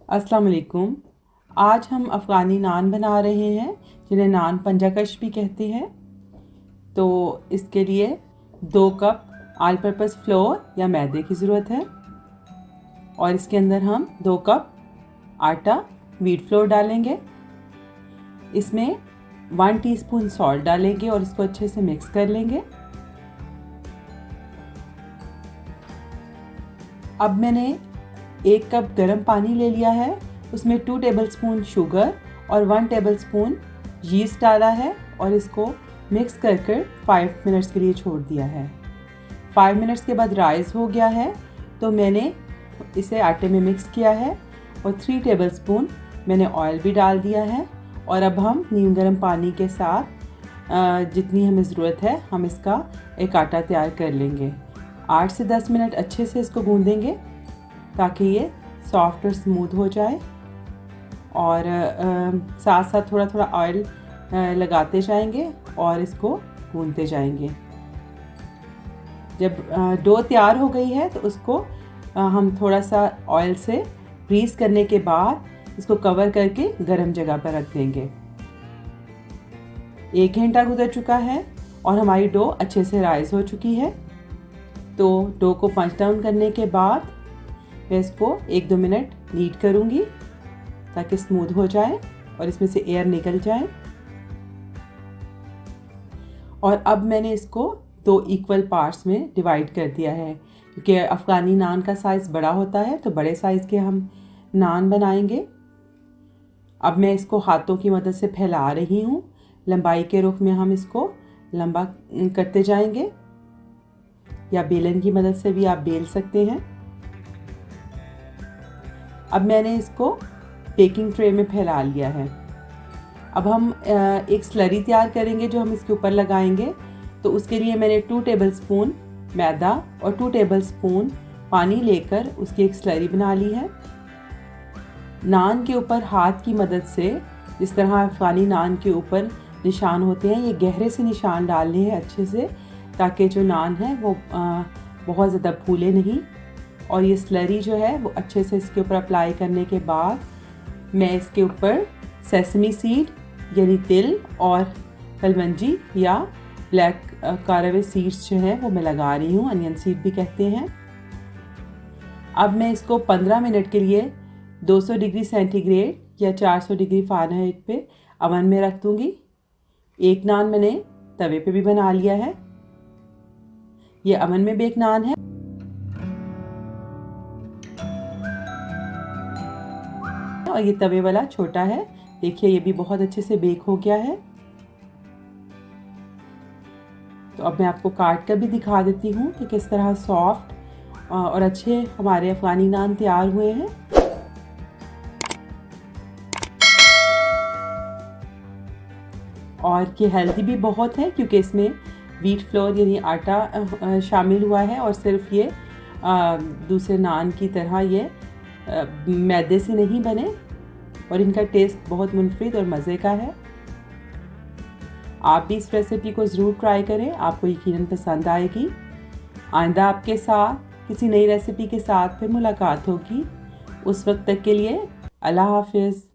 अस्सलाम वालेकुम। आज हम अफ़गानी नान बना रहे हैं जिन्हें नान पंजाकश भी कहते हैं। तो इसके लिए 2 कप ऑल पर्पज़ फ्लोर या मैदे की ज़रूरत है और इसके अंदर हम 2 कप आटा व्हीट फ्लोर डालेंगे। इसमें 1 टीस्पून सॉल्ट डालेंगे और इसको अच्छे से मिक्स कर लेंगे। अब मैंने 1 कप गर्म पानी ले लिया है, उसमें 2 टेबलस्पून शुगर और 1 टेबलस्पून यीस्ट डाला है और इसको मिक्स कर 5 मिनट्स के लिए छोड़ दिया है। 5 मिनट्स के बाद राइज़ हो गया है तो मैंने इसे आटे में मिक्स किया है और 3 टेबलस्पून मैंने ऑयल भी डाल दिया है। और अब हम नीम गर्म पानी के साथ जितनी हमें ज़रूरत है हम इसका एक आटा तैयार कर लेंगे। 8 से 10 मिनट अच्छे से इसको गूँधेंगे ताकि ये सॉफ्ट और स्मूथ हो जाए और साथ साथ थोड़ा थोड़ा ऑयल लगाते जाएंगे और इसको गूँधते जाएंगे। जब डो तैयार हो गई है तो उसको हम थोड़ा सा ऑयल से ग्रीस करने के बाद इसको कवर करके गर्म जगह पर रख देंगे। 1 घंटा गुजर चुका है और हमारी डो अच्छे से राइज हो चुकी है। तो डो को पंच डाउन करने के बाद मैं इसको 1-2 मिनट नीट करूँगी ताकि स्मूथ हो जाए और इसमें से एयर निकल जाए। और अब मैंने इसको 2 इक्वल पार्ट्स में डिवाइड कर दिया है क्योंकि अफ़गानी नान का साइज़ बड़ा होता है तो बड़े साइज़ के हम नान बनाएंगे। अब मैं इसको हाथों की मदद से फैला रही हूँ। लंबाई के रुख में हम इसको लंबा करते जाएंगे या बेलन की मदद से भी आप बेल सकते हैं। अब मैंने इसको बेकिंग ट्रे में फैला लिया है। अब हम एक स्लरी तैयार करेंगे जो हम इसके ऊपर लगाएंगे। तो उसके लिए मैंने 2 टेबलस्पून मैदा और 2 टेबलस्पून पानी लेकर उसकी एक स्लरी बना ली है। नान के ऊपर हाथ की मदद से जिस तरह अफ़गानी नान के ऊपर निशान होते हैं, ये गहरे से निशान डालने हैं अच्छे से ताकि जो नान है वो बहुत ज़्यादा फूले नहीं। और ये स्लरी जो है वो अच्छे से इसके ऊपर अप्लाई करने के बाद मैं इसके ऊपर सेसमी सीड यानी तिल और कलमंजी या ब्लैक कारावे सीड्स जो है वो मैं लगा रही हूँ, अनियन सीड भी कहते हैं। अब मैं इसको 15 मिनट के लिए 200 डिग्री सेंटीग्रेड या 400 डिग्री फ़ारेनहाइट पे अवन में रख दूँगी। एक नान मैंने तवे पे भी बना लिया है। ये अवन में बेक नान है। और ये तवे वाला छोटा है। देखिए ये भी बहुत अच्छे से बेक हो गया है। तो अब मैं आपको काट कर भी दिखा देती हूँ कि किस तरह सॉफ्ट और अच्छे हमारे अफ़गानी नान तैयार हुए हैं। और ये हेल्दी भी बहुत है क्योंकि इसमें व्हीट फ्लोर यानी आटा शामिल हुआ है और सिर्फ ये दूसरे नान की तरह ये मैदे से नहीं बने और इनका टेस्ट बहुत मुनफरिद और मज़े का है। आप भी इस रेसिपी को ज़रूर ट्राई करें, आपको यकीनन पसंद आएगी। आइंदा आपके साथ किसी नई रेसिपी के साथ फिर मुलाकात होगी। उस वक्त तक के लिए अल्लाह हाफ़िज़।